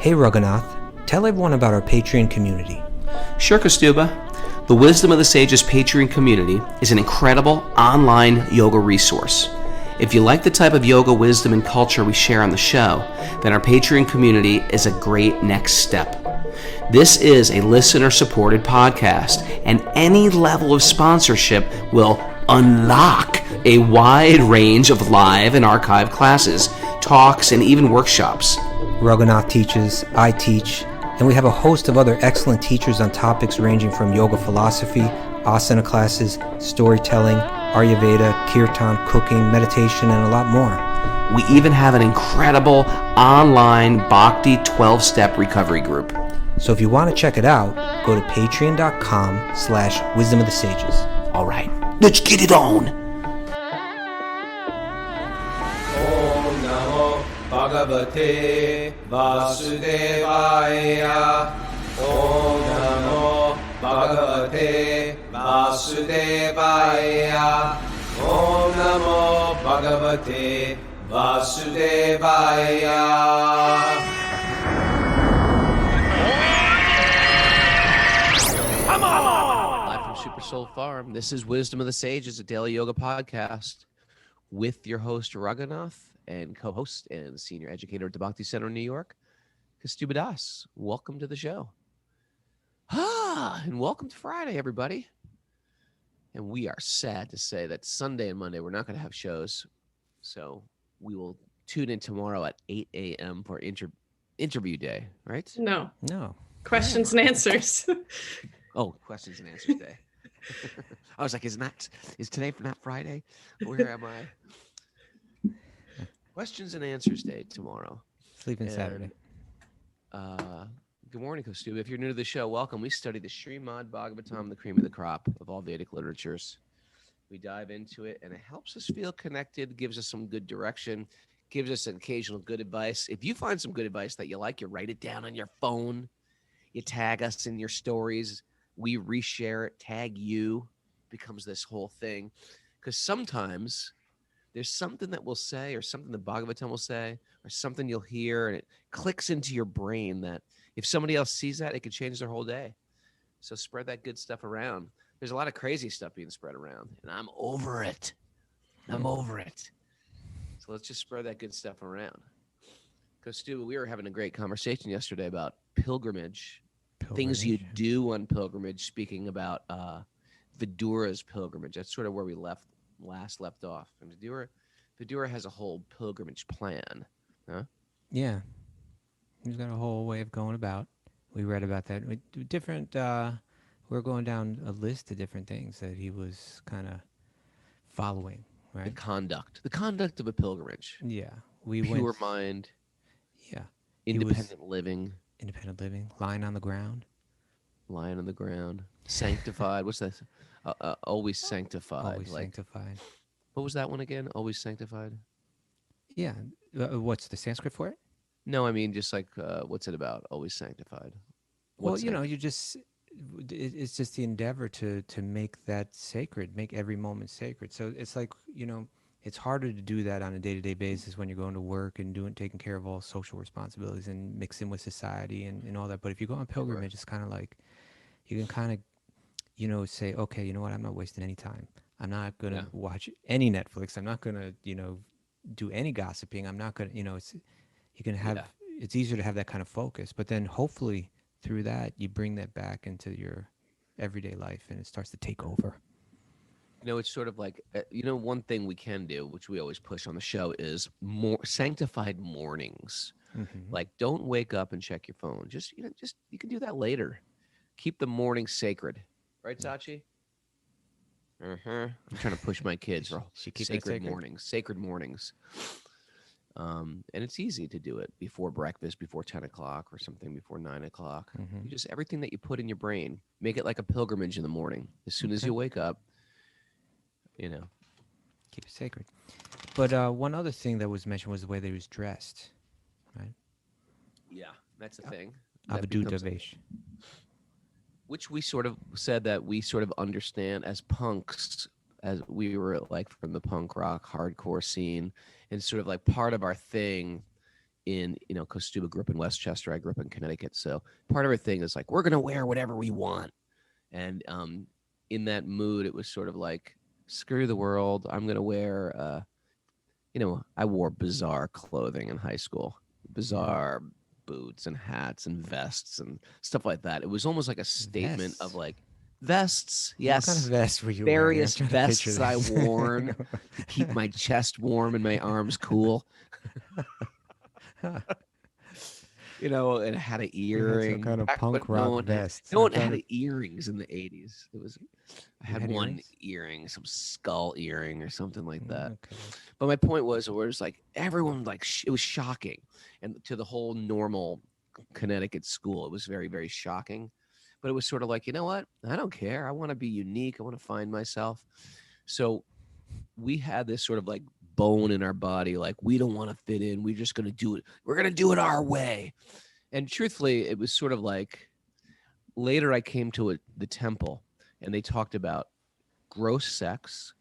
Hey Raghunath, tell everyone about our Patreon community. Sure, Kaustubha. The Wisdom of the Sages Patreon community is an incredible online yoga resource. If you like the type of yoga wisdom and culture we share on the show, then our Patreon community is a great next step. This is a listener-supported podcast, and any level of sponsorship will unlock a wide range of live and archived classes, talks, and even workshops. Raghunath teaches, I teach, and we have a host of other excellent teachers on topics ranging from yoga philosophy, asana classes, storytelling, Ayurveda, kirtan, cooking, meditation, and a lot more. We even have an incredible online Bhakti 12-step recovery group. So if you want to check it out, go to patreon.com/wisdom of the sages. All right, let's get it on. Om Namo Bhagavate Vasudevaya. Om Namo Bhagavate Vasudevaya. Om Namo Bhagavate Vasudevaya. Live from Super Soul Farm. This is Wisdom of the Sages, a daily yoga podcast with your host Raghunath and co-host and senior educator at the Bhakti Center in New York, Kaustubha Das. Welcome to the show. And welcome to Friday, everybody. And we are sad to say that Sunday and Monday we're not going to have shows, so we will tune in tomorrow at 8 a.m. for interview day, right? No. Questions Yeah. and answers. Oh, questions and answers day. I was like, is today not Friday? Where am I? Questions and answers day tomorrow. Sleeping Saturday. Good morning, Kaustubha. If you're new to the show, welcome. We study the Srimad Bhagavatam, the cream of the crop of all Vedic literatures. We dive into it, and it helps us feel connected, gives us some good direction, gives us an occasional good advice. If you find some good advice that you like, you write it down on your phone. You tag us in your stories. We reshare it, tag you, becomes this whole thing. Because sometimes there's something that we'll say or something the Bhagavatam will say or something you'll hear, and it clicks into your brain that if somebody else sees that, it could change their whole day. So spread that good stuff around. There's a lot of crazy stuff being spread around, and I'm over it. So let's just spread that good stuff around. Kaustubha, we were having a great conversation yesterday about pilgrimage. Things you do on pilgrimage, speaking about Vidura's pilgrimage. That's sort of where we last left off. And Vidura has a whole pilgrimage plan. Huh? Yeah. He's got a whole way of going about. We read about that. We're going down a list of different things that he was kind of following, right? The conduct of a pilgrimage. Yeah. Pure mind. Yeah. Independent living, lying on the ground. Sanctified. What's that? Always sanctified. Always sanctified. What was that one again? Always sanctified? Yeah. What's the Sanskrit for it? No, I mean just like what's it about? Always sanctified. It's just the endeavor to make that sacred, make every moment sacred. So it's like, it's harder to do that on a day-to-day basis when you're going to work and taking care of all social responsibilities and mixing with society and all that. But if you go on pilgrimage, it's kind of like you can kind of, say, okay, you know what? I'm not wasting any time. I'm not going to watch any Netflix. I'm not going to, do any gossiping. I'm not going to, it's easier to have that kind of focus. But then hopefully through that, you bring that back into your everyday life and it starts to take over. It's sort of like, one thing we can do, which we always push on the show, is more sanctified mornings. Mm-hmm. Like, don't wake up and check your phone. Just you can do that later. Keep the morning sacred. Right, Sachi? I'm trying to push my kids for sacred mornings. And it's easy to do it before breakfast, before 10 o'clock or something, before 9 o'clock. Mm-hmm. You just, everything that you put in your brain, make it like a pilgrimage in the morning. As soon as you wake up, keep it sacred. But one other thing that was mentioned was the way they was dressed, right? Yeah, that's a thing. Avadu Davesh. Which we sort of said that we sort of understand as punks, as we were like from the punk rock hardcore scene, and sort of like part of our thing in, Kaustubha grew up in Westchester. I grew up in Connecticut. So part of our thing is like, we're going to wear whatever we want. And in that mood, it was sort of like, screw the world. I'm going to wear, I wore bizarre clothing in high school, bizarre boots and hats and vests and stuff like that. It was almost like a statement of Vests. like vests. What kind of Yes. vest were you wearing? I'm Various trying to picture vests I this. worn to keep my chest warm and my arms cool. It had an You had some earring. kind of Back when punk rock no vest. one I'm trying had to. earrings in the 80s. I You had had one earrings? earring, some skull earring or something like that. Okay. But my point was, we're just like everyone, like it was shocking, and to the whole normal Connecticut school, it was very, very shocking. But it was sort of like, you know what? I don't care. I want to be unique. I want to find myself. So we had this sort of like bone in our body, like we don't want to fit in. We're just going to do it. We're going to do it our way. And truthfully, it was sort of like later I came to the temple, and they talked about gross sex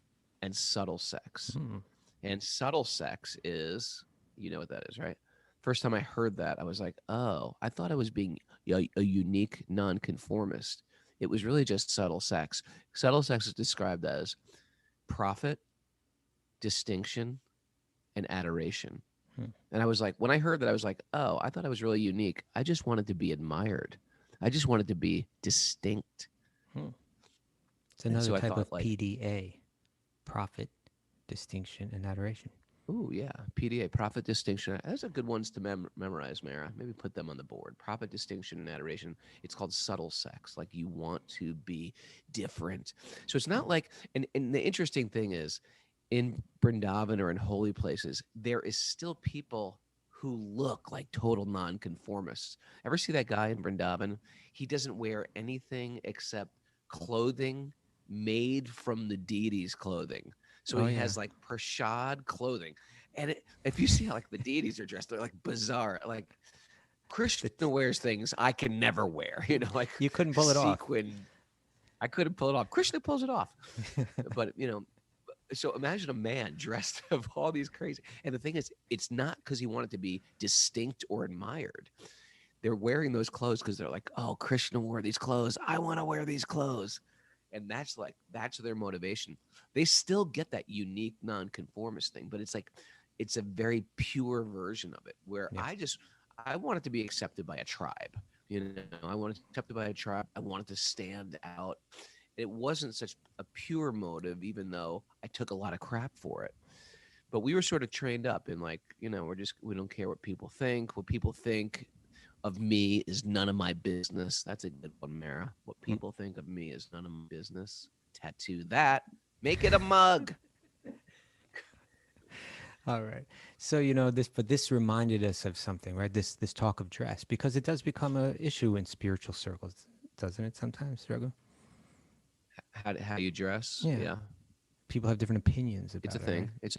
and subtle sex. Hmm. And subtle sex is, you know what that is, right? First time I heard that, I was like, oh, I thought I was being a unique nonconformist. It was really just subtle sex. Subtle sex is described as profit, distinction, and adoration. Hmm. And I was like, when I heard that, I was like, oh, I thought I was really unique. I just wanted to be admired. I just wanted to be distinct. Hmm. It's And another so I type thought, of like, PDA, profit, distinction, and adoration. ooh, yeah, PDA, profit, distinction. Those are good ones to memorize, Mara. Maybe put them on the board. Profit, distinction, and adoration. It's called subtle sex. Like you want to be different. So it's not like, and the interesting thing is, in Vrindavan or in holy places, there is still people who look like total nonconformists. Ever see that guy in Vrindavan? He doesn't wear anything except clothing made from the deity's clothing. So Oh he yeah. has like prashad clothing. And if you see how like the deities are dressed, they're like bizarre. Like Krishna wears things I can never wear, like You couldn't pull it off. sequin. I couldn't pull it off. Krishna pulls it off. But, so imagine a man dressed of all these crazy. And the thing is, it's not because he wanted to be distinct or admired. They're wearing those clothes because they're like, oh, Krishna wore these clothes. I want to wear these clothes. And that's their motivation. They still get that unique nonconformist thing, but it's a very pure version of it where Yeah. I wanted to be accepted by a tribe. I wanted to be accepted by a tribe. I wanted to stand out. It wasn't such a pure motive, even though I took a lot of crap for it. But we were sort of trained up in like, we don't care what people think. What people think of me is none of my business. That's a good one, Mara. What people think of me is none of my business. Tattoo that. Make it a mug. All right. So this reminded us of something, right? This talk of dress, because it does become an issue in spiritual circles, doesn't it? Sometimes, Raghu? How you dress? Yeah. People have different opinions about It's a it. thing. Right? It's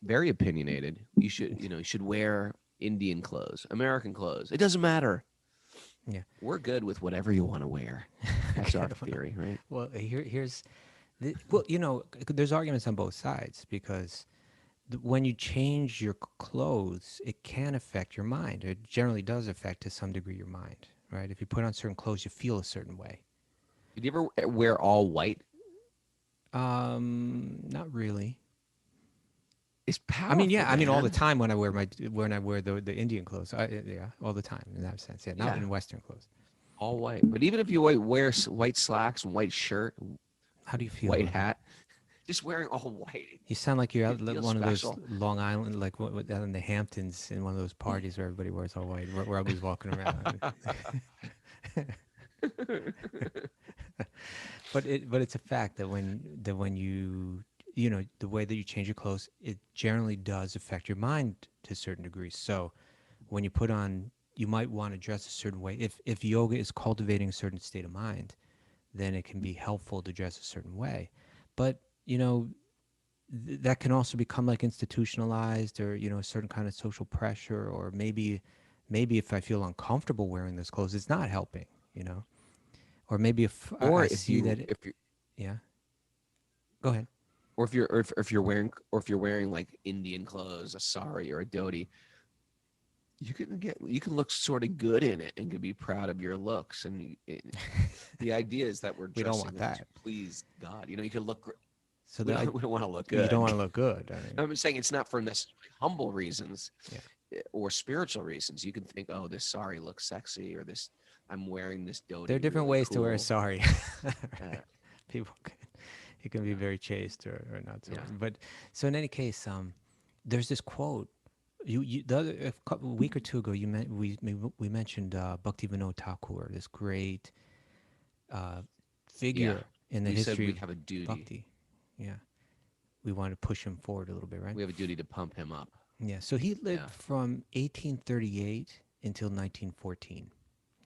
very opinionated. You should wear Indian clothes, American clothes. It doesn't matter. Yeah. We're good with whatever you want to wear. That's our theory, right? Well, here's there's arguments on both sides because when you change your clothes, it can affect your mind. It generally does affect to some degree your mind, right? If you put on certain clothes, you feel a certain way. Did you ever wear all white? Not really. It's powerful. I mean, yeah. I mean, all the man. time when I wear the Indian clothes, yeah, all the time in that sense. Yeah, not Yeah. in Western clothes. All white. But even if you wear white slacks and white shirt, How do you feel? white about it? hat, just wearing all white. You sound like you're You out feel one special. of those Long Island, like out in the Hamptons, in one of those parties where everybody wears all white, where everybody's walking around. But it's a fact that when you the way that you change your clothes, it generally does affect your mind to a certain degree. So when you put on, you might want to dress a certain way. If yoga is cultivating a certain state of mind, then it can be helpful to dress a certain way. But that can also become like institutionalized, or a certain kind of social pressure, or maybe if I feel uncomfortable wearing those clothes, it's not helping, or maybe if Or I if see you that if you yeah, go ahead. or if you're wearing like Indian clothes, a sari or a dhoti, you can look sort of good in it and can be proud of your looks. And the idea is that we're We don't dressing want up to that. please God. You know, you can look. So We don't, we don't want to look good. You don't want to look good. I mean, I'm saying it's not for necessarily humble reasons Yeah. or spiritual reasons. You can think, oh, this sari looks sexy, or this I'm wearing this dhoti. there are different really ways to wear a cool. sari. Uh, People can, it can be very chaste or not so. Yeah. But so in any case, there's this quote. The other a week or two ago, we mentioned Bhaktivinoda Thakur, this great figure in the we said history we of have a duty. bhakti. Yeah, we want to push him forward a little bit, right? We have a duty to pump him up. Yeah. So he lived Yeah. from 1838 until 1914.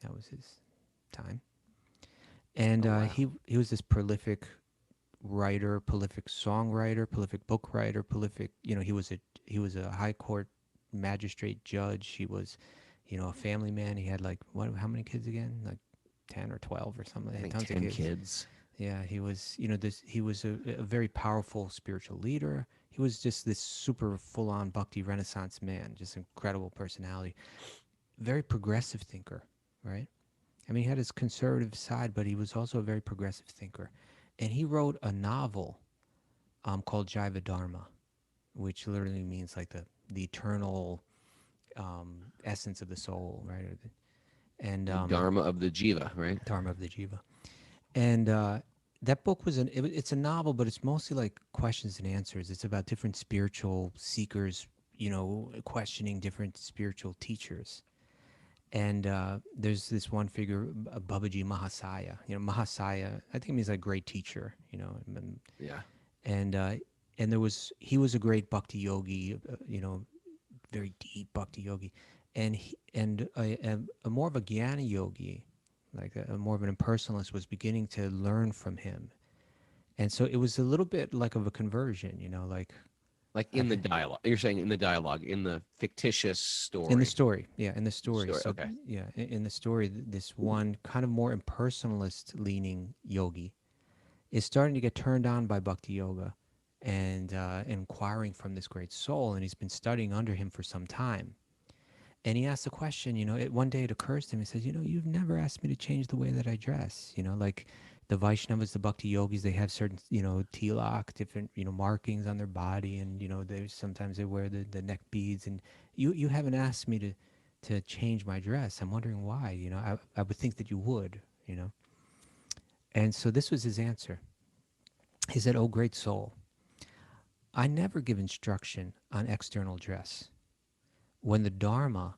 That was his time. And Oh, wow. he was this prolific writer, prolific songwriter, prolific book writer, prolific. You know, he was a high court magistrate judge. He was, a family man. He had like how many kids again? Like 10 or 12 or something. I He had think tons 10 of kids. Yeah, he was. He was a very powerful spiritual leader. He was just this super full-on bhakti renaissance man, just incredible personality, very progressive thinker, right? I mean, he had his conservative side, but he was also a very progressive thinker. And he wrote a novel called Jaiva Dharma, which literally means like the eternal essence of the soul, right? And Dharma of the Jiva, right? Dharma of the Jiva. And that book was it's a novel, but it's mostly like questions and answers. It's about different spiritual seekers, questioning different spiritual teachers. And there's this one figure, Babaji Mahasaya. Mahasaya, I think it means like great teacher. Yeah. And he was a great bhakti yogi. Very deep bhakti yogi, and a more of a jnana yogi, like a more of an impersonalist, was beginning to learn from him. And so it was a little bit like of a conversion, Like in the dialogue. You're saying in the dialogue, in the fictitious story. in the story. Yeah, in the story. Story, So, okay. yeah, in the story, this one kind of more impersonalist leaning yogi is starting to get turned on by bhakti yoga and inquiring from this great soul. And he's been studying under him for some time. And he asked the question, one day it occurs to him, he says, you've never asked me to change the way that I dress. Like the Vaishnavas, the Bhakti yogis, they have certain, tilak, different, markings on their body. And, sometimes they wear the neck beads. And you haven't asked me to change my dress. I'm wondering why, I would think that you would, And so this was his answer. He said, "Oh, great soul, I never give instruction on external dress. When the Dharma,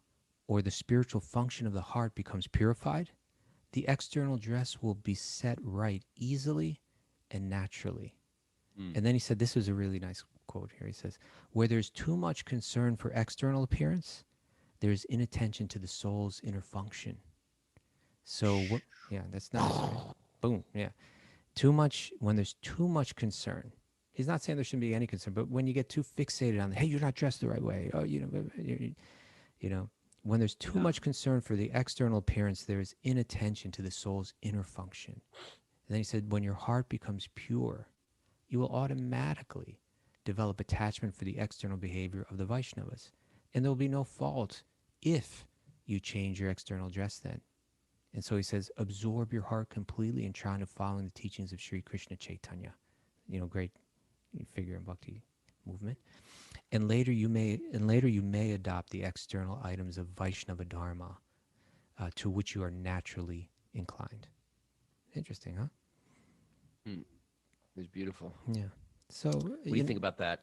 or the spiritual function of the heart, becomes purified, the external dress will be set right easily and naturally." And then he said, this was a really nice quote here. He says, "Where there's too much concern for external appearance, there's inattention to the soul's inner function." So, that's nice, right? Boom, yeah. When there's too much concern, he's not saying there shouldn't be any concern, but when you get too fixated on, hey, you're not dressed the right way, when there's too much concern for the external appearance, there is inattention to the soul's inner function. And then he said, when your heart becomes pure, you will automatically develop attachment for the external behavior of the Vaishnavas. And there will be no fault if you change your external dress then. And so he says, absorb your heart completely and try to follow the teachings of Sri Krishna Chaitanya. Great figure in Bhakti movement. And later you may adopt the external items of Vaishnava Dharma to which you are naturally inclined. Interesting, huh? It's beautiful. Yeah. So what do you think about that?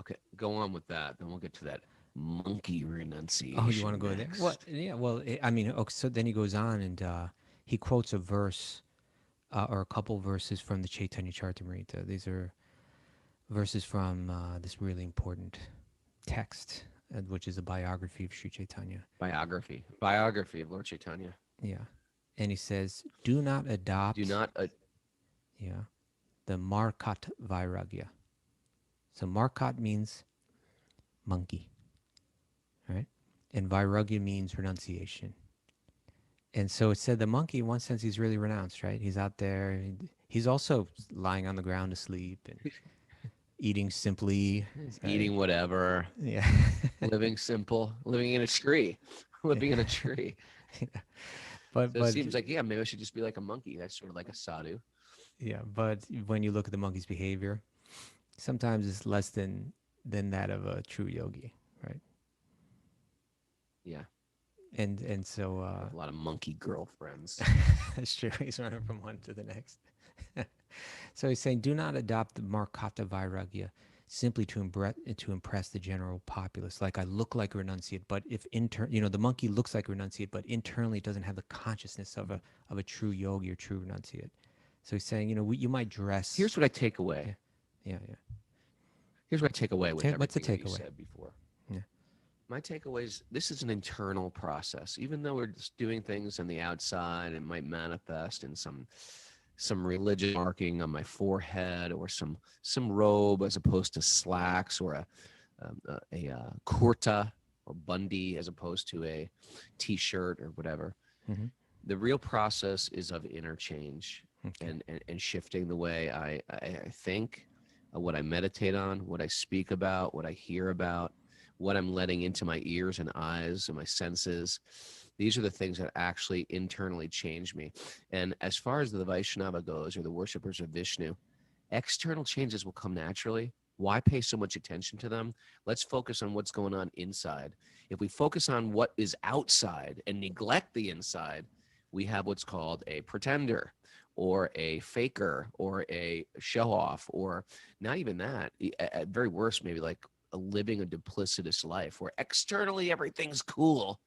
Okay, go on with that. Then we'll get to that monkey renunciation. Oh, you want to go there? Well, yeah. Well, so then he goes on and he quotes a verse or a couple verses from the Chaitanya Charitamrita. These are verses from this really important text, which is a biography of Sri Chaitanya. Biography of Lord Chaitanya. Yeah. And he says, do not adopt... the Markat Vairagya. So Markat means monkey, right? And Vairagya means renunciation. And so it said the monkey, in one sense, he's really renounced, right? He's out there, He's also lying on the ground asleep and eating simply. Eating whatever, Yeah. living simple, living in a tree, living in a tree. Yeah. But So it seems like, yeah, maybe I should just be like a monkey. That's sort of like a sadhu. yeah, but when you look at the monkey's behavior, sometimes it's less than that of a true yogi, right? Yeah. And so I have a lot of monkey girlfriends. that's true. He's running from one to the next. So he's saying, do not adopt the Markata Vairagya simply to impress the general populace. Like I look like a renunciate, but if the monkey looks like a renunciate, but internally doesn't have the consciousness of a true yogi or true renunciate. So he's saying, you might dress. Here's what I take away. Yeah. Here's what I take away with What's the everything that you takeaway? said before. Yeah. My takeaway is this is an internal process. Even though we're just doing things on the outside, it might manifest in some religious marking on my forehead or some robe as opposed to slacks, or a kurta or bundi as opposed to a t-shirt or whatever. Mm-hmm. The real process is of interchange. Okay. And shifting the way I think, what I meditate on, what I speak about, what I hear about, what I'm letting into my ears and eyes and my senses. These are the things that actually internally change me. And as far as the Vaishnava goes, or the worshipers of Vishnu, external changes will come naturally. Why pay so much attention to them? Let's focus on what's going on inside. If we focus on what is outside and neglect the inside, we have what's called a pretender, or a faker, or a show off, or not even that. At very worst, maybe like living a duplicitous life where externally everything's cool,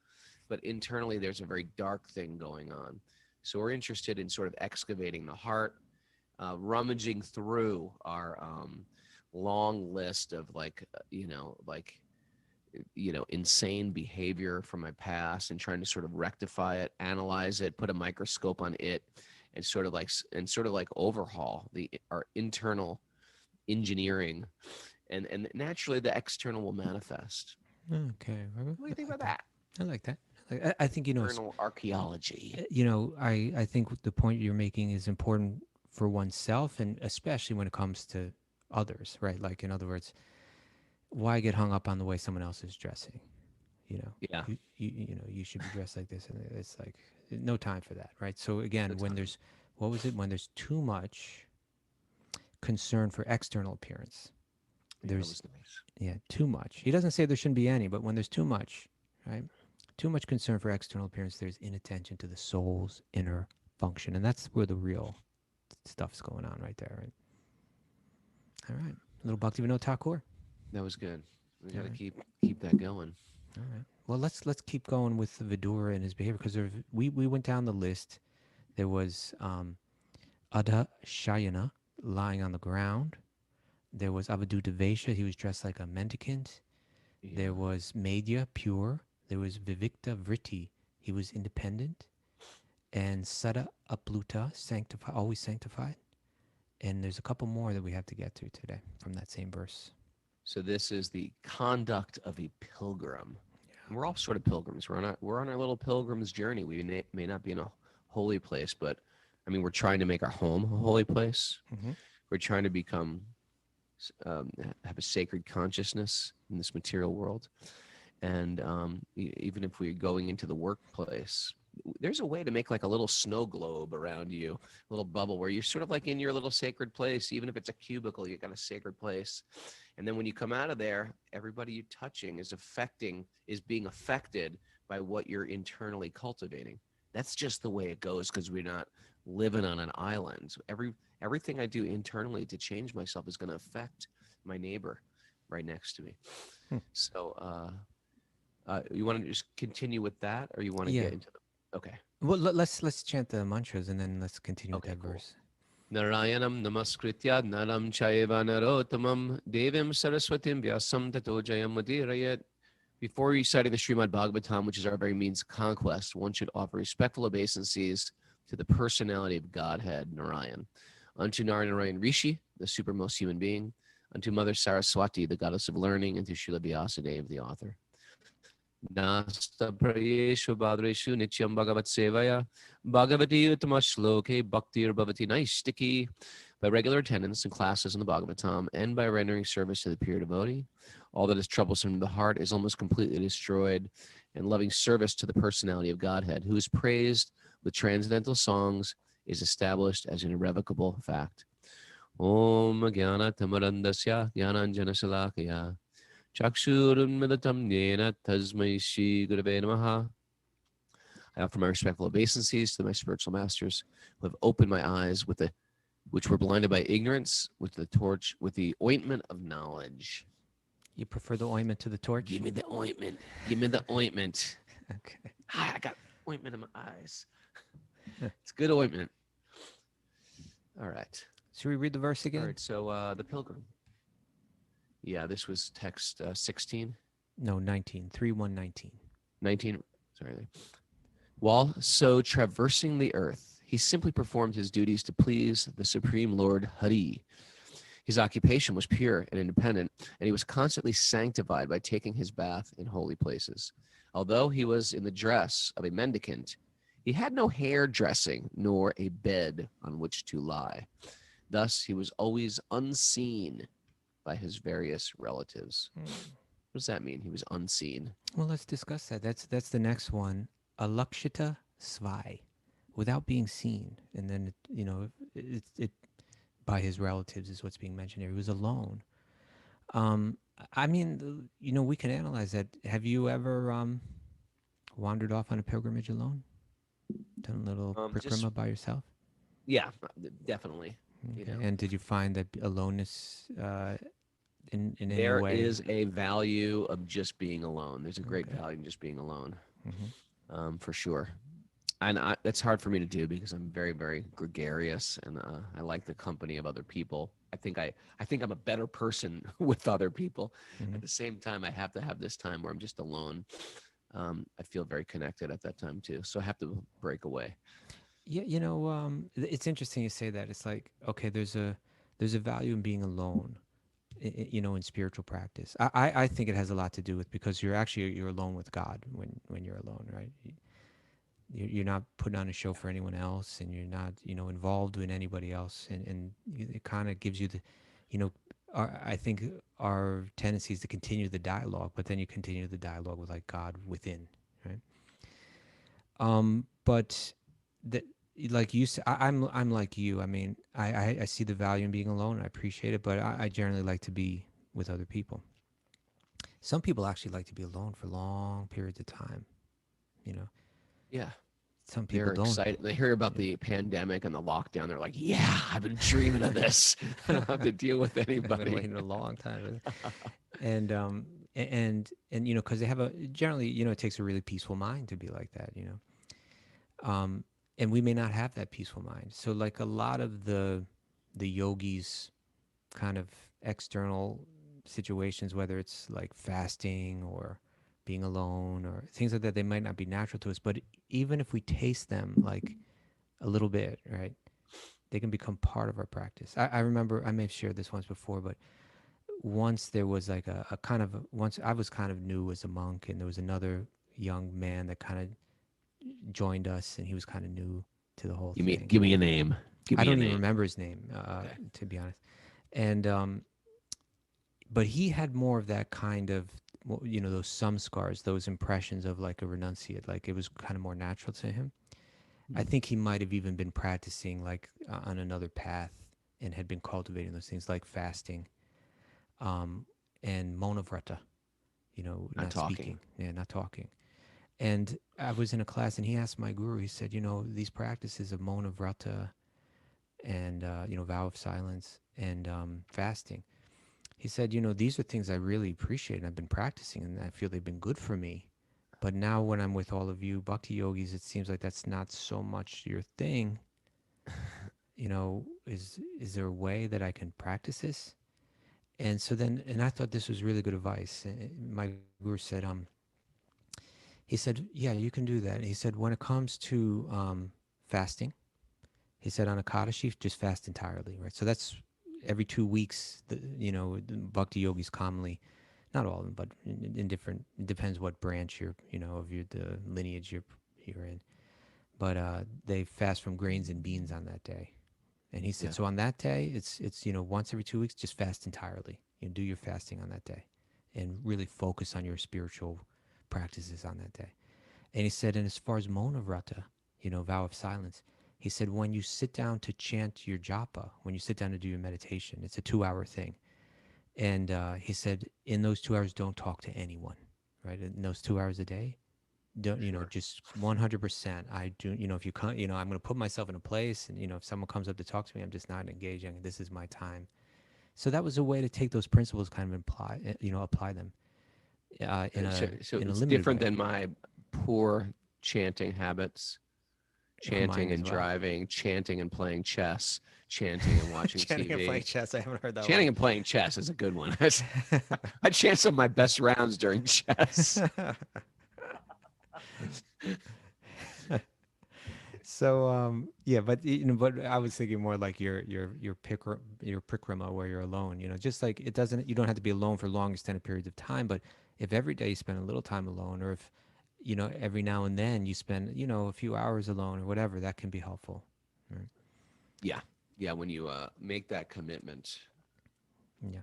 but internally there's a very dark thing going on. So we're interested in sort of excavating the heart, rummaging through our long list of insane behavior from my past, and trying to sort of rectify it, analyze it, put a microscope on it, and sort of like overhaul our internal engineering, and naturally the external will manifest. Okay. What do you think about that? I like that. I think Internal archaeology. I think the point you're making is important for oneself, and especially when it comes to others, right? Like, in other words, why get hung up on the way someone else is dressing? Yeah. You should be dressed like this, and it's like no time for that, right? So again, when there's too much concern for external appearance, there's too much. He doesn't say there shouldn't be any, but when there's too much, right? Too much concern for external appearance, there's inattention to the soul's inner function, and that's where the real stuff's going on right there, right? All right, little Bhaktivinoda Thakur. That was good. We got to keep that going. All right. Well, let's keep going with Vidura and his behavior, because we went down the list. There was Adha Shayana, lying on the ground. There was Avaduta Vesha, he was dressed like a mendicant. Yeah. There was Madhya, pure. There was Vivikta Vritti, he was independent. And Sada Apluta, always sanctified. And there's a couple more that we have to get to today from that same verse. So this is the conduct of a pilgrim. Yeah. We're all sort of pilgrims. We're on our little pilgrim's journey. We may not be in a holy place, but I mean, we're trying to make our home a holy place. Mm-hmm. We're trying to have a sacred consciousness in this material world. And even if we're going into the workplace, there's a way to make like a little snow globe around you, a little bubble where you're sort of like in your little sacred place. Even if it's a cubicle, you got a sacred place. And then when you come out of there, everybody you're touching is being affected by what you're internally cultivating. That's just the way it goes, because we're not living on an island. Everything I do internally to change myself is going to affect my neighbor right next to me. So you want to just continue with that, or you want to get into the... Okay. Well, let's chant the mantras, and then let's continue with that verse. Narayanam namaskritya naram chaiva narotamam devim saraswatim vyasam tato jayam mudirayat. Before reciting the Srimad Bhagavatam, which is our very means of conquest, one should offer respectful obeisances to the personality of Godhead, Narayan. Unto Narayan Rishi, the supermost human being. Unto Mother Saraswati, the goddess of learning. And to Srila Vyasadeva, the author. Nasta prayeshu badreshu nityam bhagavat sevaya bhagavati uttama shloke bhaktir bhavati naistiki. By regular attendance in classes in the Bhagavatam and by rendering service to the pure devotee, all that is troublesome in the heart is almost completely destroyed, and loving service to the personality of Godhead, who is praised with transcendental songs, is established as an irrevocable fact. Om Jnana Tamarandasya Jnananjana Salakaya Chakshurunmidatam Yena Tasmai Shri Gurave Namaha. I offer my respectful obeisances to my spiritual masters who have opened my eyes which were blinded by ignorance with the ointment of knowledge. You prefer the ointment to the torch? Give me the ointment. Give me the ointment. Okay. I got ointment in my eyes. It's good ointment. All right. Should we read the verse again? All right. So the Pilgrim. Yeah, this was text 16. No, 19. 3:1:19. 19. Sorry. While so traversing the earth, he simply performed his duties to please the Supreme Lord Hari. His occupation was pure and independent, and he was constantly sanctified by taking his bath in holy places. Although he was in the dress of a mendicant, he had no hair dressing nor a bed on which to lie. Thus, he was always unseen by his various relatives. What does that mean? He was unseen. Well, let's discuss that. That's the next one. Alakshita svai, without being seen. And then, it by his relatives is what's being mentioned here. He was alone. I mean, we can analyze that. Have you ever wandered off on a pilgrimage alone? Done a little parikrama by yourself? Yeah, definitely. Okay. And did you find that aloneness in any there way? There is a value of just being alone. There's a great value in just being alone, for sure. And that's hard for me to do because I'm very, very gregarious, and I like the company of other people. I think I'm a better person with other people. At the same time, I have to have this time where I'm just alone. I feel very connected at that time too, so I have to break away. Yeah, it's interesting you say that. It's like, okay, there's a value in being alone, in spiritual practice. I think it has a lot to do with because you're alone with God when you're alone, right? You're not putting on a show for anyone else, and you're not, involved with anybody else, and it kind of gives you the, I think our tendency is to continue the dialogue, but then you continue the dialogue with like God within, right? But that, like you said, I'm like you. I mean, I see the value in being alone. I appreciate it, but I generally like to be with other people. Some people actually like to be alone for long periods of time, Yeah. Some people They're don't. excited. They hear about the pandemic and the lockdown. They're like, yeah, I've been dreaming of this. I don't have to deal with I've anybody. been waiting a long time. And because they have generally, it takes a really peaceful mind to be like that, and we may not have that peaceful mind. So like a lot of the yogis kind of external situations, whether it's like fasting or being alone or things like that, they might not be natural to us, but even if we taste them like a little bit, right, they can become part of our practice. I remember, I may have shared this once before, but once there was like once I was kind of new as a monk, and there was another young man that kind of joined us, and he was kind of new to the whole thing. Give me a name. I don't even remember his name, to be honest. And but he had more of that kind of, those samskars, those impressions of like a renunciate. Like it was kind of more natural to him. I think he might have even been practicing like on another path and had been cultivating those things like fasting, and monavrata, not speaking. Yeah, not talking. And I was in a class, and he asked my guru, he said, these practices of monavrata and, vow of silence and fasting, he said, these are things I really appreciate, and I've been practicing, and I feel they've been good for me. But now when I'm with all of you Bhakti-yogis, it seems like that's not so much your thing. Is there a way that I can practice this? And so then, and I thought this was really good advice. My guru said, he said, yeah, you can do that. And he said, when it comes to fasting, he said on Ekadashi, just fast entirely, right? So that's every 2 weeks, the Bhakti yogis commonly not all of them, but in different. It depends what branch of the lineage you're in. But they fast from grains and beans on that day. And he said, Yeah. so on that day, it's once every 2 weeks, just fast entirely. Do your fasting on that day, and really focus on your spiritual practices on that day. And he said, and as far as Mona Vrata, vow of silence, he said, when you sit down to chant your japa, when you sit down to do your meditation, it's a 2-hour thing. And he said, in those 2 hours, don't talk to anyone, right? In those 2 hours a day, don't, Sure. just 100%. I do, if you come, I'm going to put myself in a place, and, if someone comes up to talk to me, I'm just not engaging. This is my time. So that was a way to take those principles, kind of apply them in So, a so in a it's limited different way. than my poor chanting habits, Mine chanting as and well. driving, chanting and playing chess, chanting and watching Chanting and TV. playing chess. I haven't heard that Chanting and playing chess is a good one. I chant some of my best rounds during chess. one. So yeah, but but I was thinking more like your prikrama where you're alone. Just like you don't have to be alone for long extended periods of time. But if every day you spend a little time alone, or if every now and then you spend a few hours alone or whatever, that can be helpful. Right? Yeah, yeah. When you make that commitment, Yeah,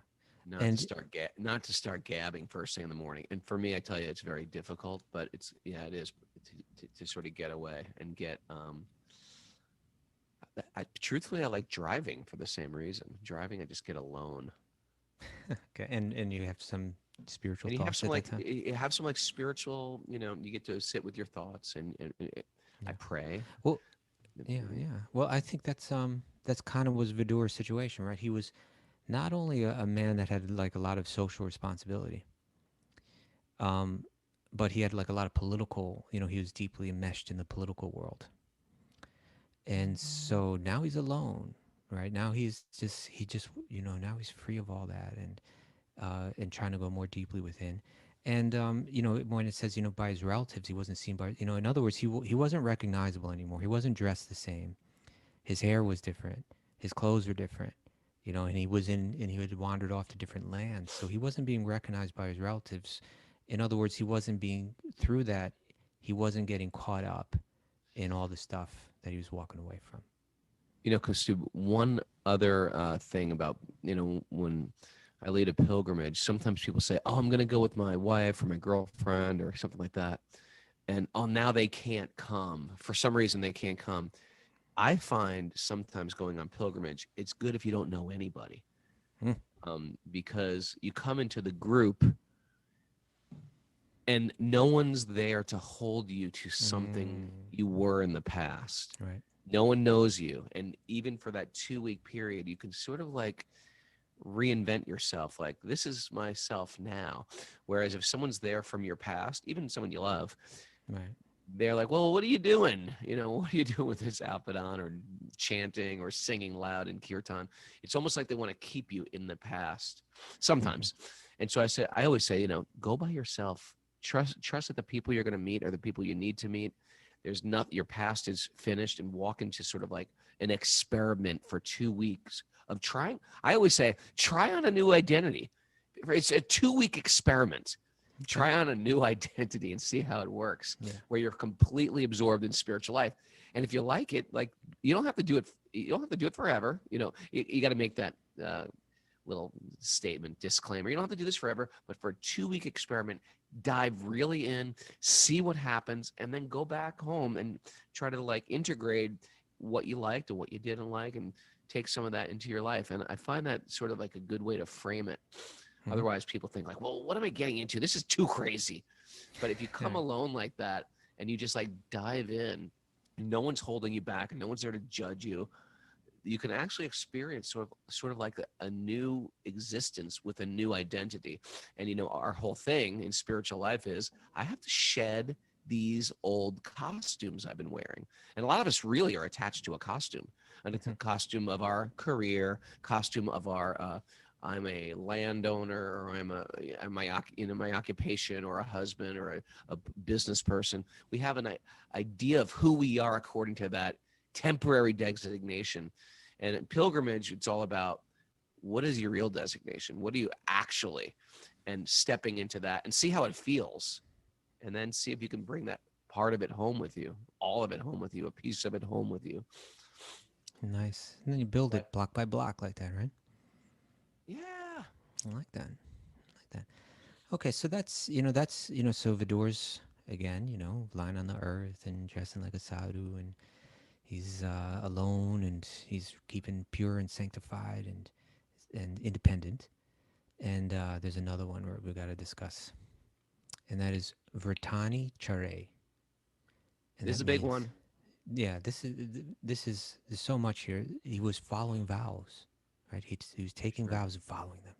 not and to not to start gabbing first thing in the morning. And for me, I tell you, it's very difficult. But it is to sort of get away and get. Truthfully, I like driving for the same reason. Driving, I just get alone. okay, and you have some spiritual And you have thoughts some at that time. spiritual, you get to sit with your thoughts and I Yeah. pray. Well, yeah. Well, I think that's kind of was Vidur's situation, right? He was not only a man that had like a lot of social responsibility, um, but he had like a lot of political. He was deeply enmeshed in the political world, and so now he's alone. Right now now he's free of all that, and trying to go more deeply within. And when it says by his relatives he wasn't seen by in other words he wasn't recognizable anymore. He wasn't dressed the same. His hair was different. His clothes were different. And he had wandered off to different lands. So he wasn't being recognized by his relatives. In other words, he wasn't being, through that, he wasn't getting caught up in all the stuff that he was walking away from. Kaustubh, one other thing about, when I lead a pilgrimage, sometimes people say, oh, I'm going to go with my wife or my girlfriend or something like that. And, oh, now they can't come. For some reason, they can't come. I find sometimes going on pilgrimage, it's good if you don't know anybody, because you come into the group and no one's there to hold you to something you were in the past. Right. No one knows you. And even for that 2-week period, you can sort of like reinvent yourself. Like, this is myself now. Whereas if someone's there from your past, even someone you love, Right. they're like, well, what are you doing? What are you doing with this alpadan or chanting or singing loud in kirtan? It's almost like they want to keep you in the past sometimes. And so I always say, go by yourself. Trust that the people you're going to meet are the people you need to meet. There's not, your past is finished, and walk into sort of like an experiment for 2 weeks of trying. I always say, try on a new identity. It's a 2-week experiment. Try on a new identity and see how it works, where you're completely absorbed in spiritual life. And if you like it, like, you don't have to do it. You don't have to do it forever. You got to make that little statement, disclaimer. You don't have to do this forever, but for a 2-week experiment, dive really in, see what happens, and then go back home and try to like integrate what you liked and what you didn't like, and take some of that into your life. And I find that sort of like a good way to frame it. Otherwise, people think like, well, what am I getting into? This is too crazy. But if you come alone like that and you just like dive in, no one's holding you back and no one's there to judge you. You can actually experience sort of like a new existence with a new identity. And, our whole thing in spiritual life is I have to shed these old costumes I've been wearing. And a lot of us really are attached to a costume, and it's a costume of our career, costume of our, I'm a landowner, or I'm my occupation, or a husband, or a business person. We have an idea of who we are according to that temporary designation. And in pilgrimage, it's all about, what is your real designation? What are you actually? and stepping into that and see how it feels. And then see if you can bring that part of it home with you, all of it home with you, a piece of it home with you. Nice. And then you build it block by block like that, right? Yeah. I like that. I like that. Okay, so that's so Vidur's again, lying on the earth and dressing like a sadhu, and he's alone, and he's keeping pure and sanctified and independent. And there's another one we got to discuss, and that is Vertani Chare. And This is that a big means, one. yeah, there's so much here. He was following vows, right? He was taking vows and following them,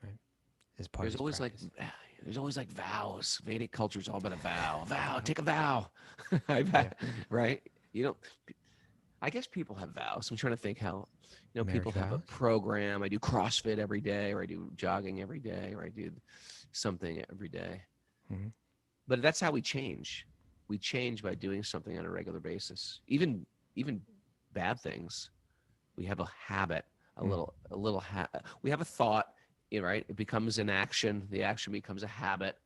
right? As part There's of his always practice. there's always like vows. Vedic culture is all about a vow. A vow. Take a vow. Yeah. Right? You don't. I guess people have vows. I'm trying to think how, Marriage people have a vows? program. I do CrossFit every day, or I do jogging every day, or I do something every day. Mhm. But that's how we change. We change by doing something on a regular basis. Even bad things. We have a habit, we have a thought, right? It becomes an action. The action becomes a habit.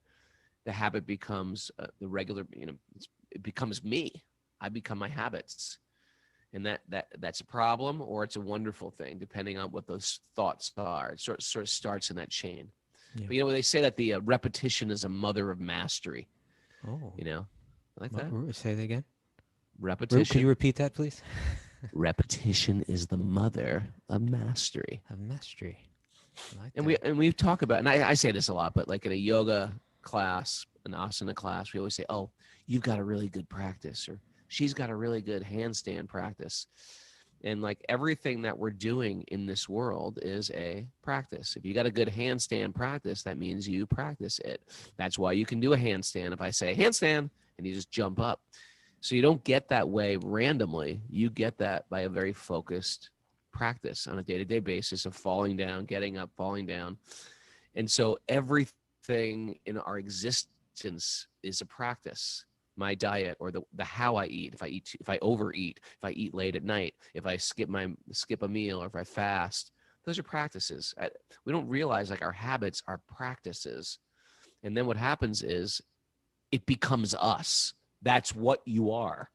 The habit becomes the regular, it becomes me. I become my habits. And that's a problem, or it's a wonderful thing, depending on what those thoughts are. It sort of starts in that chain. Yeah. But they say that the repetition is a mother of mastery. Oh. I like that. Say that again. Repetition. Could you repeat that, please? Repetition is the mother of mastery. Of mastery. I like And that. we talk about, and I say this a lot, but like in a yoga class, an asana class, we always say, "Oh, you've got a really good practice," or "She's got a really good handstand practice." And like everything that we're doing in this world is a practice. If you got a good handstand practice, that means you practice it. That's why you can do a handstand. If I say handstand and you just jump up. So you don't get that way randomly. You get that by a very focused practice on a day-to-day basis of falling down, getting up, falling down. And so everything in our existence is a practice. My diet, or the how I eat, if I overeat, if I eat late at night, if I skip a meal, or if I fast, those are practices. We don't realize like our habits are practices. And then what happens is it becomes us. That's what you are.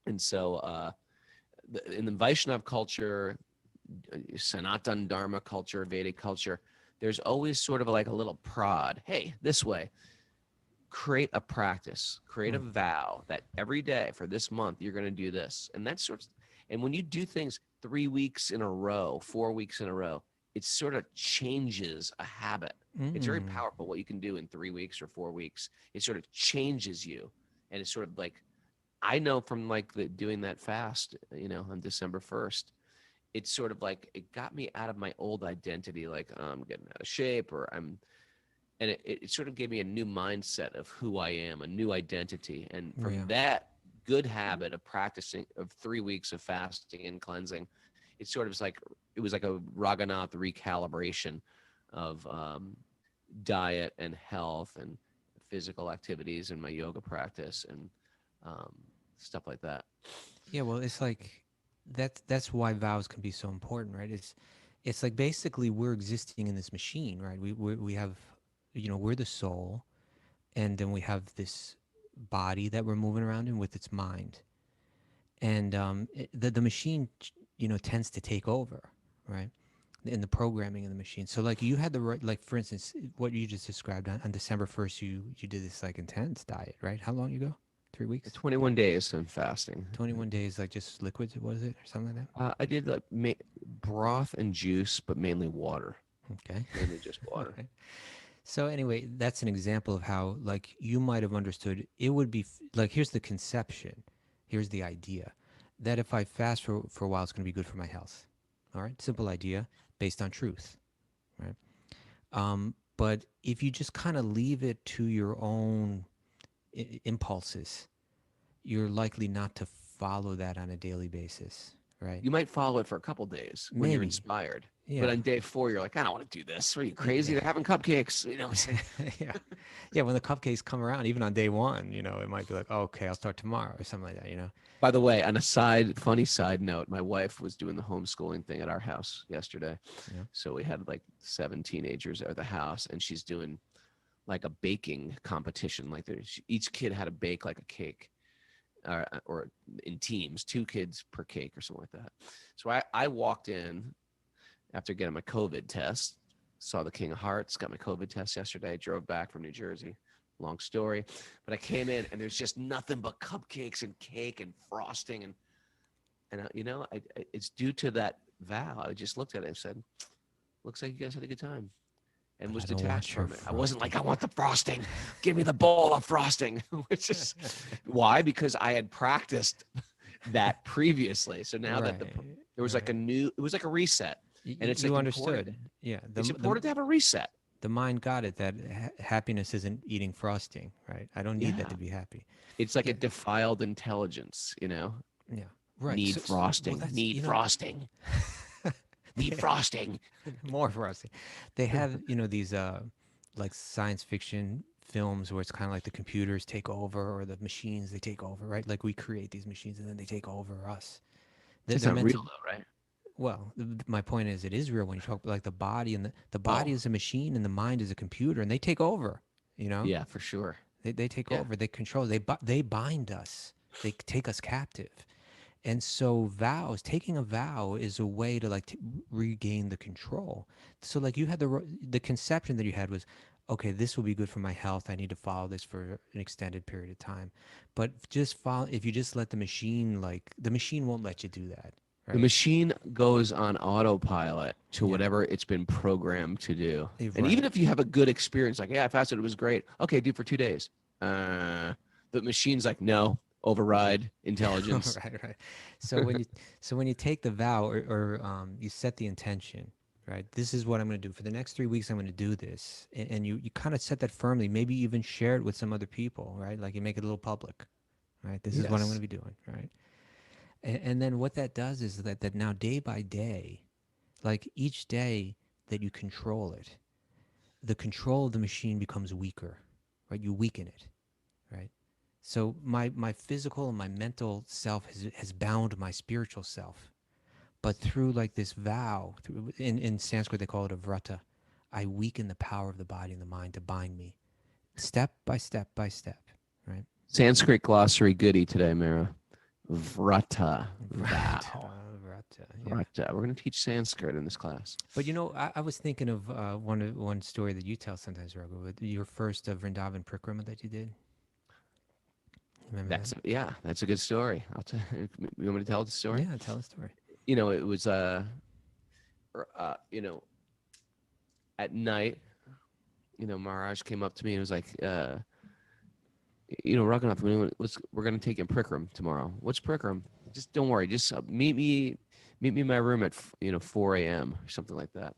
And so in the Vaishnav culture, Sanatan Dharma culture, Vedic culture, there's always sort of like a little prod. Hey, this way. Create a practice, create a vow that every day for this month, you're going to do this. And that's and when you do things 3 weeks in a row, 4 weeks in a row, it sort of changes a habit. It's very powerful what you can do in 3 weeks or 4 weeks. It sort of changes you. And it's sort of like, I know from like doing that fast, on December 1st, it's sort of like, it got me out of my old identity. Like I'm getting out of shape, and it sort of gave me a new mindset of who I am, a new identity. And from that good habit of practicing of 3 weeks of fasting and cleansing, it was like a Raghunath recalibration of diet and health and physical activities and my yoga practice and stuff like that. Yeah, well, it's like that's why vows can be so important, right? It's like basically we're existing in this machine, right? We have, we're the soul, and then we have this body that we're moving around in with its mind, and the machine, tends to take over, right? In the programming of the machine. So like you had the right, like for instance, what you just described on December 1st, you did this like intense diet, right? How long you go? 3 weeks? 21 days in fasting. 21 days, like just liquids, was it, or something like that? I did like broth and juice, but mainly water. Okay. Mainly just water. Okay. So anyway, that's an example of how like you might have understood it would be like, here's the conception, here's the idea that if I fast for a while, it's going to be good for my health. All right, simple idea based on truth, right? But if you just kind of leave it to your own impulses, you're likely not to follow that on a daily basis, right? You might follow it for a couple days when you're Maybe. inspired. Yeah. But on day 4, you're like, I don't want to do this. Are you crazy? They're having cupcakes. You know, it's like, Yeah. Yeah. When the cupcakes come around, even on day 1, you know, it might be like, oh, okay, I'll start tomorrow or something like that, you know? by the way, on a funny side note, my wife was doing the homeschooling thing at our house yesterday. Yeah. So we had like 7 teenagers at the house, and she's doing like a baking competition. Like each kid had to bake like a cake, or in teams, 2 kids per cake or something like that. So I walked in after getting my COVID test, saw the King of Hearts, got my COVID test yesterday, drove back from New Jersey. Long story. But I came in and there's just nothing but cupcakes and cake and frosting. And you know, it's due to that vow. I just looked at it and said, looks like you guys had a good time. And But was I don't detached want from your it. I wasn't like, I frosting. want the frosting. Give me the bowl of frosting. Which is why? Because I had practiced that previously. So now that Right. there was like it was like a reset. And it's You like understood. important. Yeah. It's important to have a reset. The mind got it that happiness isn't eating frosting, right? I don't need that Yeah. to be happy. It's like Yeah. a defiled intelligence, you know? Yeah. Right. Need Well, frosting. that's, Need you know, frosting. Need frosting. more frosting. They have, you know, these like science fiction films where it's kind of like the computers take over or the machines they take over, right? Like we create these machines and then they take over us. It's They're not meant real to. though, right? Well, my point is, it is real when you talk about like the body, and the Oh, body is a machine and the mind is a computer, and they take over. You know, yeah, for sure. they take Yeah. over. They control. They bind us. They take us captive. And so taking a vow is a way to like regain the control. So like you had the conception that you had was, okay, this will be good for my health. I need to follow this for an extended period of time. But just follow, if you just let the machine, like the machine won't let you do that, The right? machine goes on autopilot to Yeah. whatever it's been programmed to do. And even Right. if you have a good experience, like, yeah, I fasted, it was great. Okay, do it for 2 days. The machine's like, no, override intelligence. Right, right. So when you take the vow or you set the intention, right? This is what I'm going to do for the next 3 weeks. I'm going to do this, and you kind of set that firmly. Maybe even share it with some other people, right? Like you make it a little public, right? This is what I'm going Yes. to be doing, right? And then what that does is that now day by day, like each day that you control it, the control of the machine becomes weaker, right? You weaken it, right? So my physical and my mental self has bound my spiritual self. But through like this vow, in Sanskrit they call it a vrata, I weaken the power of the body and the mind to bind me, step by step by step, right? Sanskrit glossary goodie today, Mara. Vrata. Vrata, Vow. vrata, yeah. Vrata. We're going to teach Sanskrit in this class. But you know, I was thinking of one story that you tell sometimes, Raghu, with your first Vrindavan Prikrama that you did. Remember that? That's a good story. You want me to tell the story? Yeah, tell the story. You know, it was you know, at night, you know, Maharaj came up to me and was like, you know, Raghunath, we're going to take in Pilgrim tomorrow. What's Pilgrim? Just don't worry. Just meet me in my room at 4 a.m. or something like that.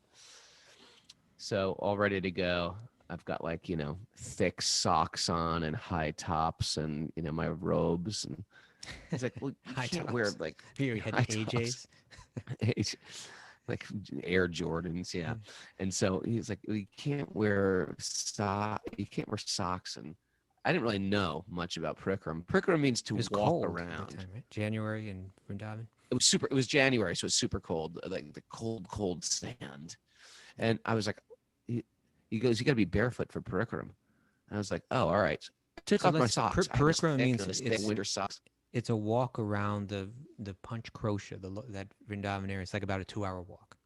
So all ready to go. I've got like, you know, thick socks on and high tops and, you know, my robes. And he's like, well, you High can't tops. wear like Here you had high AJs. tops. Like Air Jordans, yeah. Mm. And so he's like, well, you can't wear socks. And I didn't really know much about Prikram. Prikram means to It was walk cold at around. that time, right? January in Vrindavan. It was January, so it was super cold, like the cold sand. And I was like, he goes, you got to be barefoot for Parikram. I was like, oh, all right. I took off my socks. Parikram means this thick winter socks. It's a walk around the Panch Krosha, that Vrindavan area. It's like about a 2-hour walk,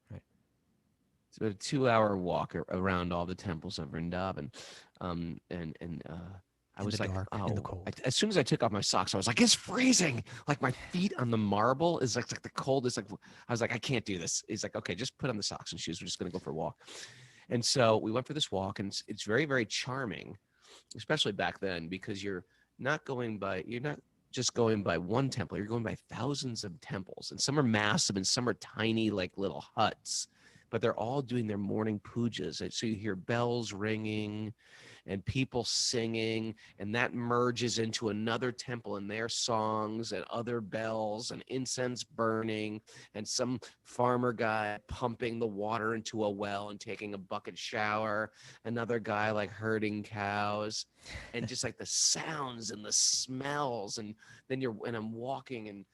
right? It's about a 2-hour walk around all the temples of Vrindavan. I was like, dark, in the cold. as soon as I took off my socks, I was like, it's freezing. Like my feet on the marble is like the coldest. Like I was like, I can't do this. He's like, okay, just put on the socks and shoes. We're just going to go for a walk. And so we went for this walk, and it's very, very charming, especially back then, because you're not just going by one temple. You're going by thousands of temples, and some are massive and some are tiny, like little huts, but they're all doing their morning pujas. So you hear bells ringing and people singing, and that merges into another temple and their songs and other bells and incense burning and some farmer guy pumping the water into a well and taking a bucket shower, another guy like herding cows, and just like the sounds and the smells. And then I'm walking and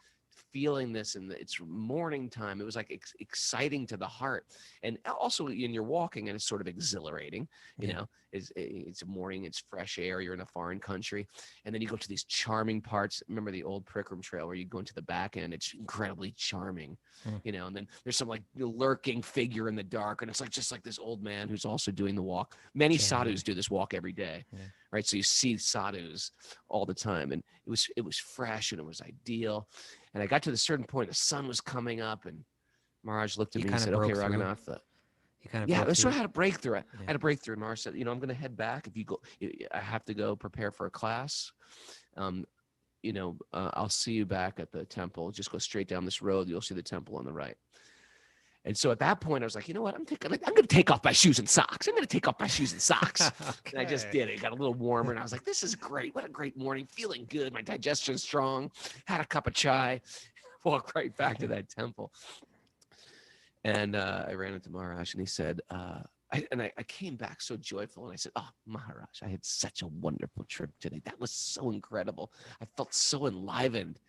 feeling this, and it's morning time. It was like exciting to the heart, and also when you're walking and it's sort of exhilarating, you know. It's a morning, it's fresh air, you're in a foreign country, and then you go to these charming parts. Remember the old Pilgrim Trail where you go into the back end? It's incredibly charming, you know. And then there's some like lurking figure in the dark, and it's like just like this old man who's also doing the walk. Many sadhus do this walk every day, right? So you see sadhus all the time, and it was fresh and it was ideal. And I got to the certain point, the sun was coming up, and Maharaj looked at me and said, "Okay, Raghunath." That's what I had a breakthrough. I had a breakthrough. Maharaj said, "I'm going to head back. If you go, I have to go prepare for a class. I'll see you back at the temple. Just go straight down this road. You'll see the temple on the right." And so at that point, I was like, you know what? I'm going to take off my shoes and socks. And I just did it. It got a little warmer, and I was like, this is great. What a great morning. Feeling good. My digestion's strong. Had a cup of chai. Walked right back to that temple. And I ran into Maharaj, and he said, I came back so joyful, and I said, "Oh, Maharaj, I had such a wonderful trip today. That was so incredible. I felt so enlivened."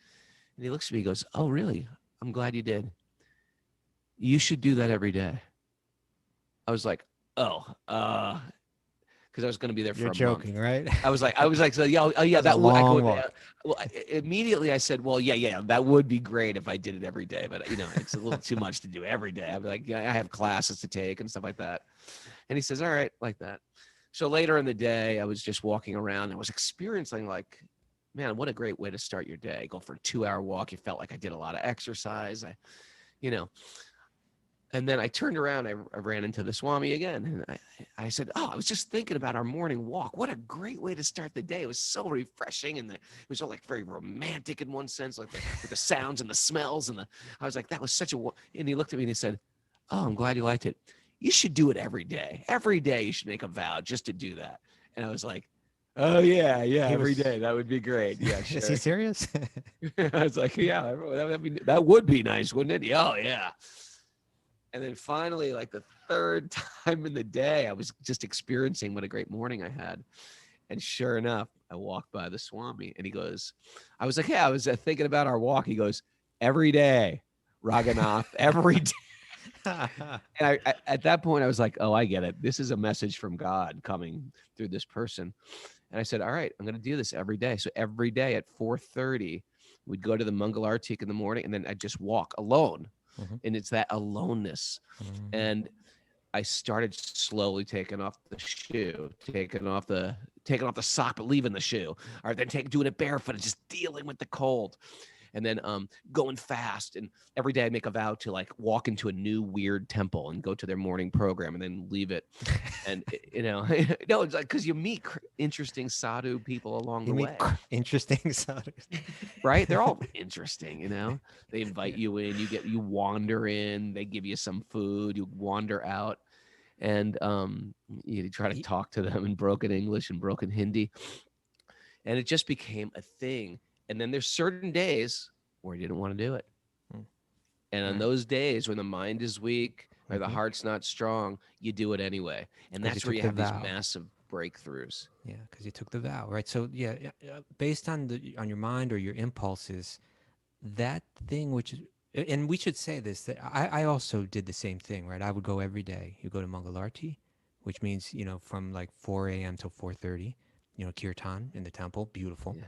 And he looks at me, he goes, "Oh, really? I'm glad you did. You should do that every day." I was like, because I was going to be there for You're a joking, month. Right? I was like, so yeah, that would. Well, immediately I said, well, yeah, that would be great if I did it every day, but it's a little too much to do every day. I'd be like, I have classes to take and stuff like that. And he says, all right, like that. So later in the day, I was just walking around. I was experiencing like, man, what a great way to start your day. Go for a 2-hour walk. You felt like I did a lot of exercise. And then I turned around, I ran into the Swami again. And I said, I was just thinking about our morning walk. What a great way to start the day. It was so refreshing. And it was all like very romantic in one sense, like with the sounds and the smells. I was like, that was and he looked at me and he said, "Oh, I'm glad you liked it. You should do it every day. Every day you should make a vow just to do that." And I was like, "Oh, yeah, every day. That would be great." Yeah, sure. Is he serious? I was like, yeah, that would be nice, wouldn't it? Oh, yeah. And then finally, like the third time in the day, I was just experiencing what a great morning I had. And sure enough, I walked by the Swami, and he goes, I was like, I was thinking about our walk. He goes, "Every day, Raghunath, every day." And at that point, I was like, oh, I get it. This is a message from God coming through this person. And I said, all right, I'm going to do this every day. So every day at 4:30, we'd go to the Mangal Artik in the morning, and then I'd just walk alone. And it's that aloneness. And I started slowly taking off the shoe, taking off the sock, but leaving the shoe, or then doing it barefoot and just dealing with the cold. And then going fast. And every day I make a vow to like walk into a new weird temple and go to their morning program and then leave it. And no, it's like because you meet interesting sadhu people along the way. Interesting sadhu, right? They're all interesting. They invite you in. You wander in. They give you some food. You wander out, and you try to talk to them in broken English and broken Hindi, and it just became a thing. And then there's certain days where you didn't want to do it. And on those days when the mind is weak or the heart's not strong, you do it anyway. And that's where you have these massive breakthroughs. Yeah, because you took the vow, right? So based on your mind or your impulses, that thing and we should say this, that I also did the same thing, right? I would go every day. You go to Mangalarti, which means, from like 4 a.m. till 4:30, kirtan in the temple, beautiful. Yeah.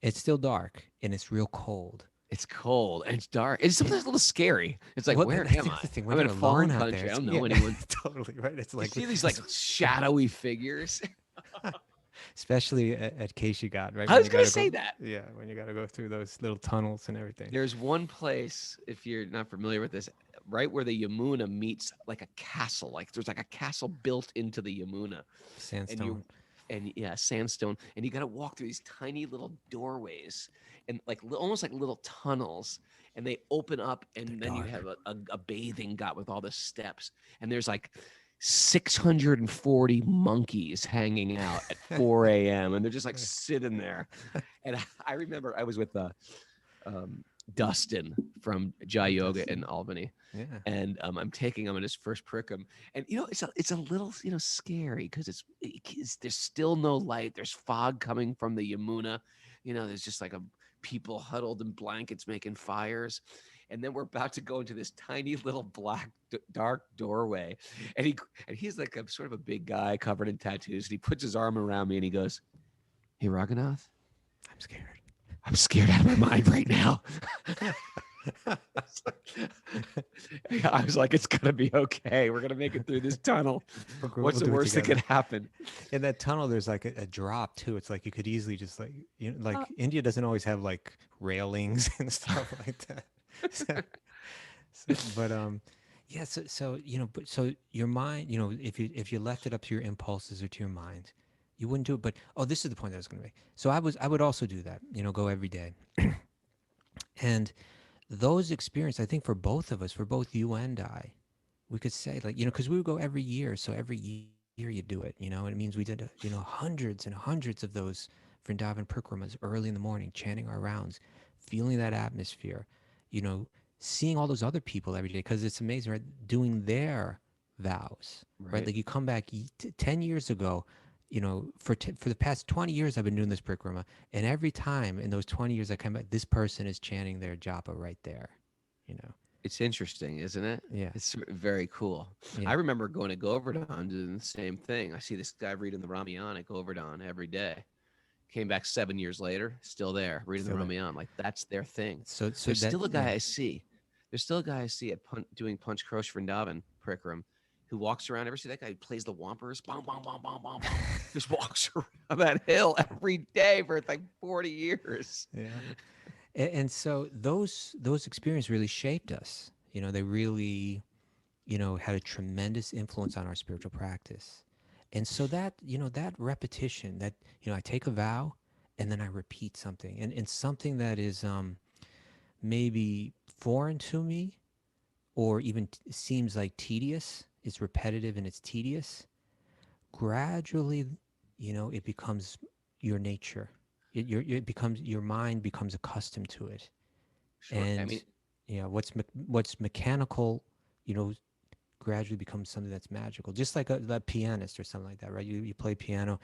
It's still dark and it's real cold. It's cold and it's dark. It's sometimes a little scary. It's like, where am I? I'm in a foreign country. I don't know anyone. Totally, right? It's like you see these like shadowy figures. Especially at Keishigat, right? I was going to say that. Yeah, when you got to go through those little tunnels and everything. There's one place, if you're not familiar with this, right where the Yamuna meets like a castle. Like there's like a castle built into the Yamuna. Sandstone. Sandstone. And you got to walk through these tiny little doorways and like almost like little tunnels. And they open up, and then you have a bathing got with all the steps. And there's like 640 monkeys hanging out at 4 a.m. and they're just like sitting there. And I remember I was with Dustin from Jai Yoga in Albany. Yeah. And I'm taking him on his first Pilgrim, and it's a little scary because there's still no light. There's fog coming from the Yamuna, there's just like people huddled in blankets making fires, and then we're about to go into this tiny little black dark doorway, and he's like a sort of a big guy covered in tattoos, and he puts his arm around me and he goes, "Hey Raghunath, I'm scared out of my mind right now." I was like, it's gonna be okay. We're gonna make it through this tunnel. What's the worst that could happen? In that tunnel, there's like a drop too. It's like you could easily just India doesn't always have like railings and stuff like that. So your mind, if you left it up to your impulses or to your mind, you wouldn't do it. But this is the point that I was going to make. So I would also do that. Go every day, and those experiences, I think for both of us, for both you and I, we could say because we would go every year. So every year you do it, and it means we did, hundreds and hundreds of those Vrindavan Parikramas early in the morning, chanting our rounds, feeling that atmosphere, seeing all those other people every day, because it's amazing, right? Doing their vows, right? Like you come back 10 years ago, for the past 20 years, I've been doing this parikrama, and every time in those 20 years I come back, this person is chanting their japa right there, It's interesting, isn't it? Yeah. It's very cool. Yeah. I remember going to Govardhan doing the same thing. I see this guy reading the Ramayana at Govardhan every day. Came back 7 years later, still there, reading the Ramayana. Like, that's their thing. So there's still a guy I see. There's still a guy I see at doing Punch Krosh Vrindavan Parikram who walks around. Ever see that guy who plays the Wampers? Bom, bom, bom, bom, bom, bom. Just walks around that hill every day for like 40 years. Yeah. And so those experiences really shaped us. They really, had a tremendous influence on our spiritual practice. And so that, that repetition, that, I take a vow and then I repeat something, and something that is maybe foreign to me, or even seems like tedious, it's repetitive and it's tedious, gradually, it becomes your nature. It becomes, your mind becomes accustomed to it. Sure. And what's mechanical, gradually becomes something that's magical. Just like a pianist or something like that, right? You play piano,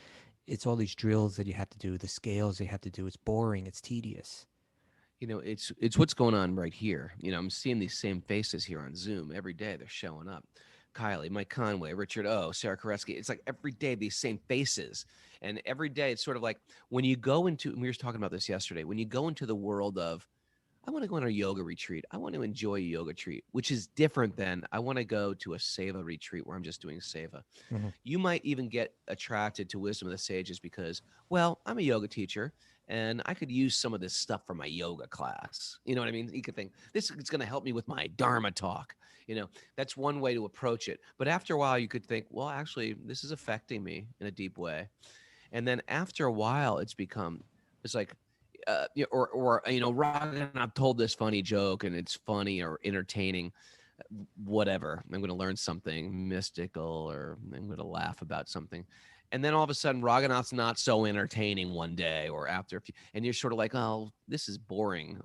it's all these drills that you have to do, the scales you have to do. It's boring, it's tedious. It's what's going on right here. I'm seeing these same faces here on Zoom every day. They're showing up. Kylie, Mike Conway, Richard O, Sarah Koretsky. It's like every day these same faces. And every day it's sort of like when you go into, and we were talking about this yesterday, when you go into the world of, I want to go on a yoga retreat, I want to enjoy a yoga retreat, which is different than I want to go to a seva retreat where I'm just doing seva. Mm-hmm. You might even get attracted to wisdom of the sages because, well, I'm a yoga teacher and I could use some of this stuff for my yoga class. You know what I mean? You could think this is going to help me with my Dharma talk. That's one way to approach it. But after a while, you could think, well, actually, this is affecting me in a deep way. And then after a while, it's like, Raghunath told this funny joke and it's funny or entertaining, whatever. I'm going to learn something mystical or I'm going to laugh about something. And then all of a sudden, Raghunath's not so entertaining one day or after a few, and you're sort of like, oh, this is boring.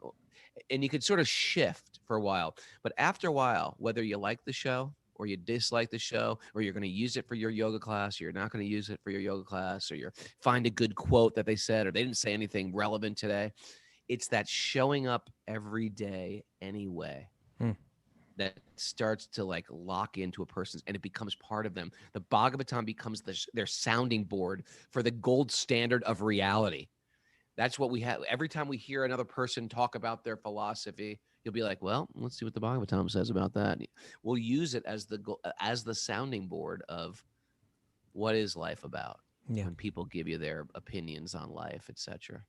And you could sort of shift for a while. But after a while, whether you like the show or you dislike the show, or you're going to use it for your yoga class, or you're not going to use it for your yoga class, or you find a good quote that they said, or they didn't say anything relevant today. It's that showing up every day anyway that starts to like lock into a person's, and it becomes part of them. The Bhagavatam becomes their sounding board for the gold standard of reality. That's what we have. Every time we hear another person talk about their philosophy, you'll be like, well, let's see what the Bhagavatam says about that. We'll use it as the sounding board of what is life about. Yeah. When people give you their opinions on life, etc.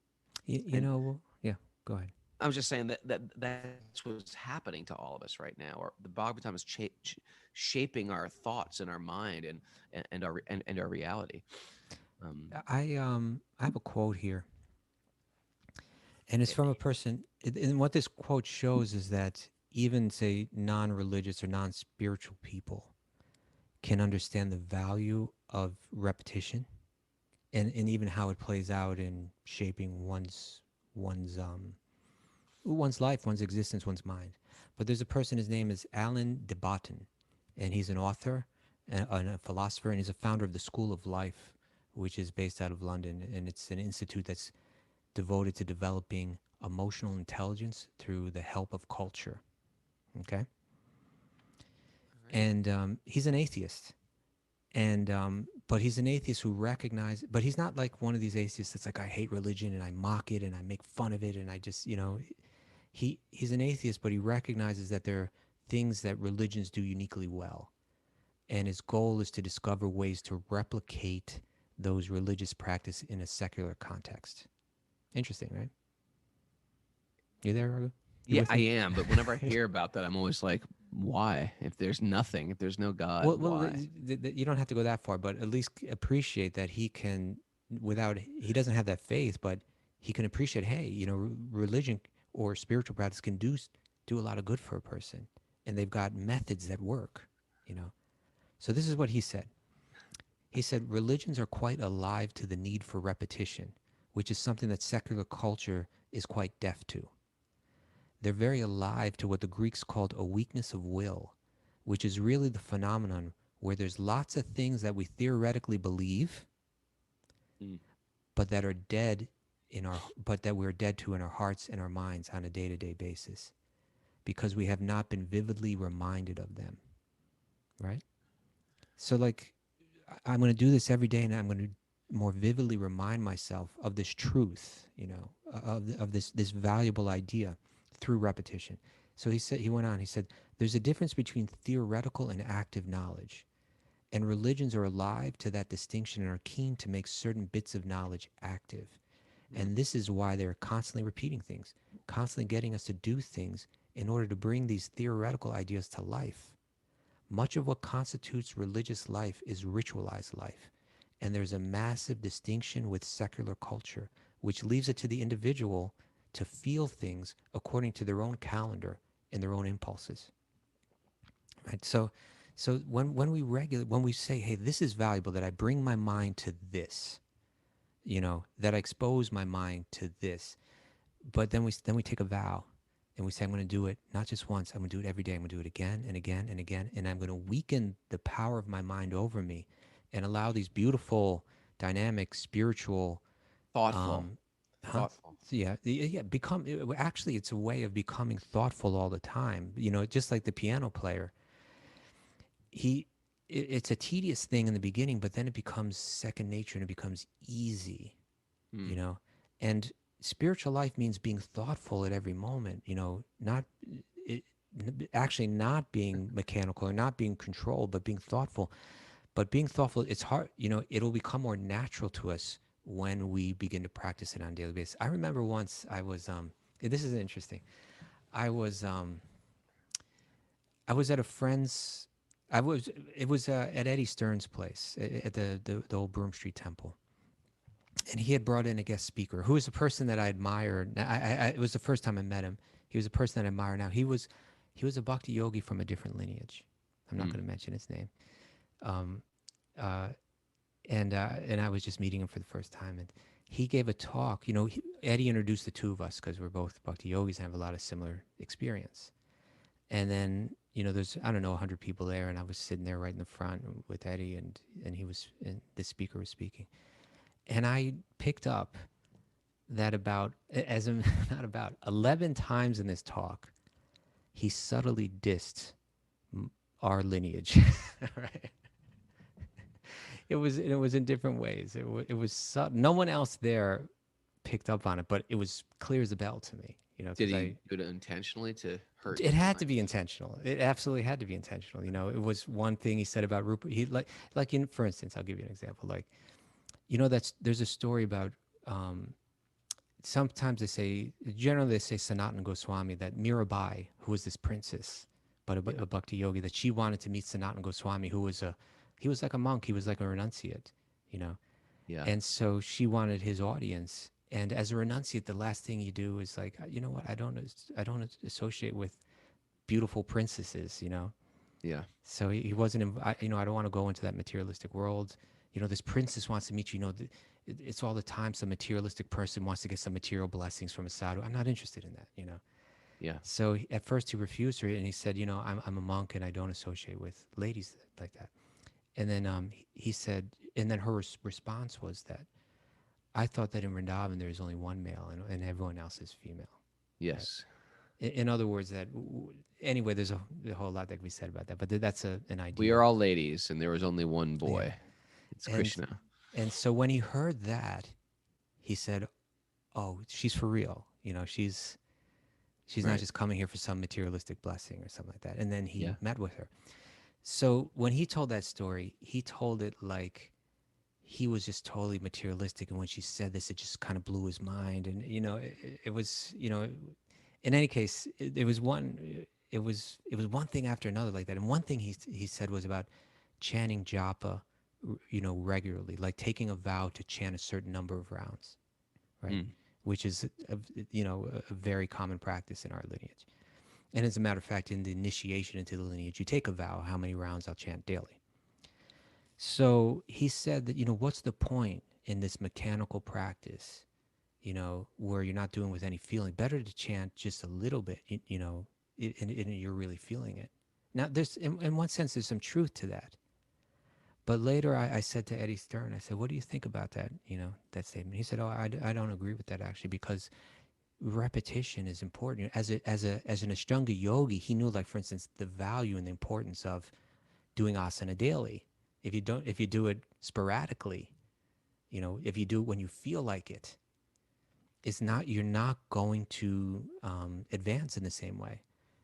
Go ahead. I was just saying that's what's happening to all of us right now. Or the Bhagavatam is shaping our thoughts and our mind and our reality. I have a quote here. And it's from a person, and what this quote shows is that even, say, non-religious or non-spiritual people, can understand the value of repetition, and even how it plays out in shaping one's one's life, one's existence, one's mind. But there's a person, his name is Alan de Botton, and he's an author and a philosopher, and he's a founder of the School of Life, which is based out of London, and it's an institute that's devoted to developing emotional intelligence through the help of culture. Okay, and he's an atheist, and but he's an atheist who recognizes, but he's not like one of these atheists that's like, I hate religion and I mock it and I make fun of it and I just, he's an atheist, but he recognizes that there are things that religions do uniquely well, and his goal is to discover ways to replicate those religious practice in a secular context. Interesting, right? You there, Raghu? You Yeah, with I me? am. But whenever I hear about that, I'm always like, why? If there's nothing, if there's no God, Well, why? you don't have to go that far, but at least appreciate that he can, without, he doesn't have that faith, but he can appreciate, hey, religion or spiritual practice can do a lot of good for a person, and they've got methods that work, you know. So this is what he said. He said, religions are quite alive to the need for repetition, which is something that secular culture is quite deaf to. They're very alive to what the Greeks called a weakness of will, which is really the phenomenon where there's lots of things that we theoretically believe, Mm. but that are dead but that we're dead to in our hearts and our minds on a day-to-day basis, because we have not been vividly reminded of them, right? So like, I'm going to do this every day, and I'm going to more vividly remind myself of this truth, of this valuable idea through repetition. So he went on, he said, there's a difference between theoretical and active knowledge, and religions are alive to that distinction and are keen to make certain bits of knowledge active. And this is why they're constantly repeating things, constantly getting us to do things in order to bring these theoretical ideas to life. Much of what constitutes religious life is ritualized life, and there's a massive distinction with secular culture, which leaves it to the individual to feel things according to their own calendar and their own impulses. Right? So when we say, hey, this is valuable, that I bring my mind to this, that I expose my mind to this, but then we take a vow, and we say, I'm going to do it not just once, I'm going to do it every day. I'm going to do it again and again and again, and I'm going to weaken the power of my mind over me and allow these beautiful, dynamic, spiritual, Thoughtful. Thoughtful. actually, it's a way of becoming thoughtful all the time. Just like the piano player, it's a tedious thing in the beginning, but then it becomes second nature and it becomes easy, and spiritual life means being thoughtful at every moment, not it, actually not being mechanical or not being controlled, but being thoughtful. But being thoughtful, it's hard, it'll become more natural to us when we begin to practice it on a daily basis. I remember once I was, this is interesting. I was, I was at a friend's, it was at Eddie Stern's place at the old Broome Street Temple. And he had brought in a guest speaker who was a person that I admired. It was the first time I met him. He was a person that I admire now. He was a Bhakti-yogi from a different lineage. I'm not going to mention his name. And I was just meeting him for the first time, and he gave a talk. Eddie introduced the two of us because we're both Bhakti-yogis and have a lot of similar experience. And then, there's, I don't know, 100 people there, and I was sitting there right in the front with Eddie, and the speaker was speaking. And I picked up that not about 11 times in this talk, he subtly dissed our lineage. Right? It was in different ways. It was no one else there picked up on it, but it was clear as a bell to me. Did he do it intentionally to hurt? It had to be intentional. It absolutely had to be intentional. It was one thing he said about Rupert. He for instance, I'll give you an example. There's a story about, sometimes generally they say Sanatana Goswami, that Mirabai, who was this princess, but a Bhakti yogi, that she wanted to meet Sanatana Goswami, who was he was like a monk, he was like a renunciate, Yeah. And so she wanted his audience. And as a renunciate, the last thing you do is like, you know what, I don't associate with beautiful princesses, Yeah. So he wasn't, I don't want to go into that materialistic world. This princess wants to meet you. It's all the time some materialistic person wants to get some material blessings from a sadhu. I'm not interested in that. Yeah. So at first he refused her, and he said, I'm a monk and I don't associate with ladies like that. And then he said, and then her response was that, I thought that in Vrindavan there's only one male and everyone else is female. Yes. In other words, that anyway, there's a whole lot that can be said about that, but that's an idea. We are all ladies, and there was only one boy. Yeah. It's Krishna. And so when he heard that, he said, "Oh, she's for real. She's Right. not just coming here for some materialistic blessing or something like that." And then he Yeah. met with her. So when he told that story, he told it like he was just totally materialistic, and when she said this, it just kind of blew his mind. And it was in any case, it was one thing after another like that. And one thing he said was about chanting japa, regularly, like taking a vow to chant a certain number of rounds, right? Which is a very common practice in our lineage. And as a matter of fact, in the initiation into the lineage, you take a vow, how many rounds I'll chant daily. So he said that, what's the point in this mechanical practice, where you're not doing with any feeling? Better to chant just a little bit, and you're really feeling it. Now, there's, in one sense, there's some truth to that. But later I said to Eddie Stern, I said, what do you think about that, that statement? He said, oh, I don't agree with that, actually, because repetition is important. As an Ashtanga yogi, he knew, like, for instance, the value and the importance of doing asana daily. If you do it sporadically, if you do it when you feel like it, you're not going to advance in the same way.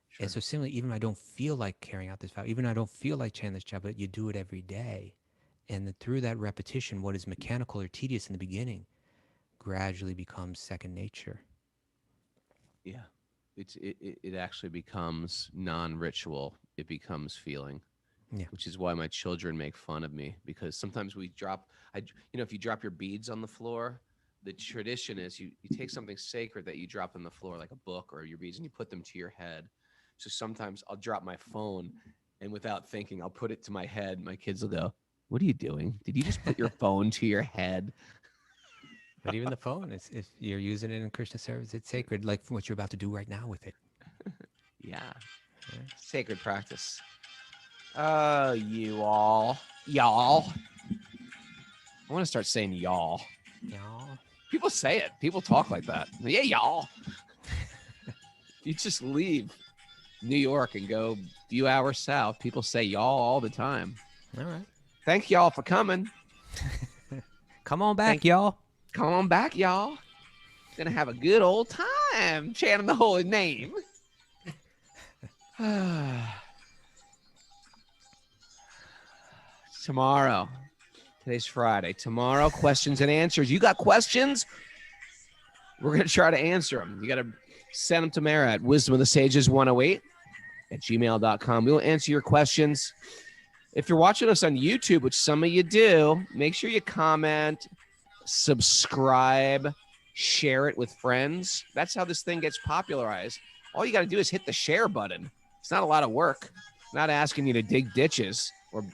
Sure. And so similarly, even if I don't feel like carrying out this vow, even if I don't feel like chanting this japa, but you do it every day. And through that repetition, what is mechanical or tedious in the beginning gradually becomes second nature. Yeah. It actually becomes non-ritual. It becomes feeling. Yeah. Which is why my children make fun of me, because sometimes we drop, if you drop your beads on the floor, the tradition is you take something sacred that you drop on the floor, like a book or your beads, and you put them to your head. So sometimes I'll drop my phone, and without thinking, I'll put it to my head. My kids will go, "What are you doing? Did you just put your phone to your head?" But even the phone, if you're using it in Krishna service, it's sacred, like what you're about to do right now with it. Yeah. Sacred practice. Y'all. I want to start saying y'all. Y'all. People say it. People talk like that. Yeah, y'all. You just leave New York and go a few hours south. People say y'all all the time. All right. Thank y'all for coming. Come on back, y'all. Come on back, y'all. Gonna have a good old time chanting the holy name. Tomorrow. Today's Friday. Tomorrow, questions and answers. You got questions? We're going to try to answer them. You got to send them to Mara at wisdomofthesages108@gmail.com. We will answer your questions. If you're watching us on YouTube, which some of you do, make sure you comment, subscribe, share it with friends. That's how this thing gets popularized. All you got to do is hit the share button. It's not a lot of work. I'm not asking you to dig ditches or,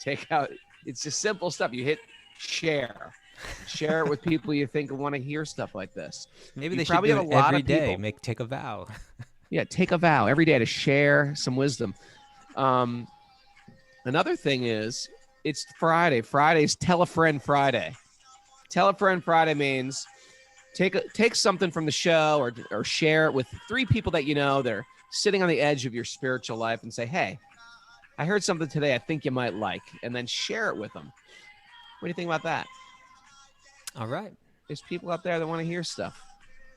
take out. It's just simple stuff. You hit share it with people you think want to hear stuff like this. Maybe they should do it every day. Take a vow. Yeah, take a vow every day to share some wisdom. Another thing is, it's Friday. Friday's Tell a Friend Friday. Tell a Friend Friday means take something from the show or share it with 3 people that you know that are sitting on the edge of your spiritual life and say, hey, I heard something today I think you might like, and then share it with them. What do you think about that? All right. There's people out there that want to hear stuff.